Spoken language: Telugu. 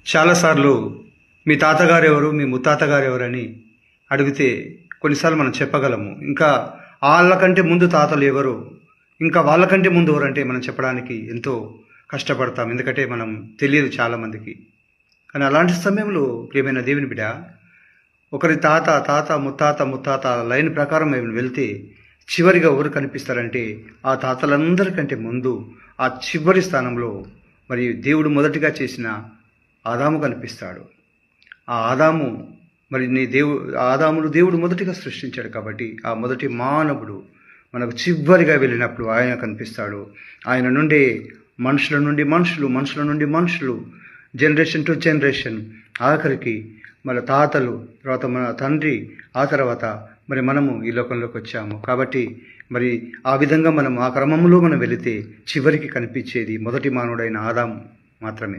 చాలాసార్లు మీ తాతగారు ఎవరు, మీ ముత్తాతగారు ఎవరని అడిగితే కొన్నిసార్లు మనం చెప్పగలము. ఇంకా వాళ్ళకంటే ముందు తాతలు ఎవరు, ఇంకా వాళ్ళకంటే ముందు ఎవరంటే మనం చెప్పడానికి ఎంతో కష్టపడతాం. ఎందుకంటే మనం తెలియదు చాలామందికి. కానీ అలాంటి సమయంలో ప్రియమైన దేవుని బిడ్డ, ఒకరి తాత ముత్తాత లైన్ ప్రకారం మేము వెళ్తే చివరిగా ఎవరు కనిపిస్తారంటే ఆ తాతలందరికంటే ముందు ఆ చివరి స్థానంలో మరి దేవుడు మొదటిగా చేసిన ఆదాము కనిపిస్తాడు. ఆ ఆదాము మరి ఆదామును దేవుడు మొదటిగా సృష్టించాడు కాబట్టి ఆ మొదటి మానవుడు మనకు చివరిగా వెళ్ళినప్పుడు ఆయన కనిపిస్తాడు. ఆయన నుండి మనుషుల నుండి మనుషులు జనరేషన్ టు జనరేషన్, ఆఖరికి మన తాతలు, తర్వాత మన తండ్రి, ఆ తర్వాత మరి మనము ఈ లోకంలోకి వచ్చాము. కాబట్టి మరి ఆ విధంగా మనం ఆ క్రమంలో మనం వెళితే చివరికి కనిపించేది మొదటి మానవుడైన ఆదాము మాత్రమే.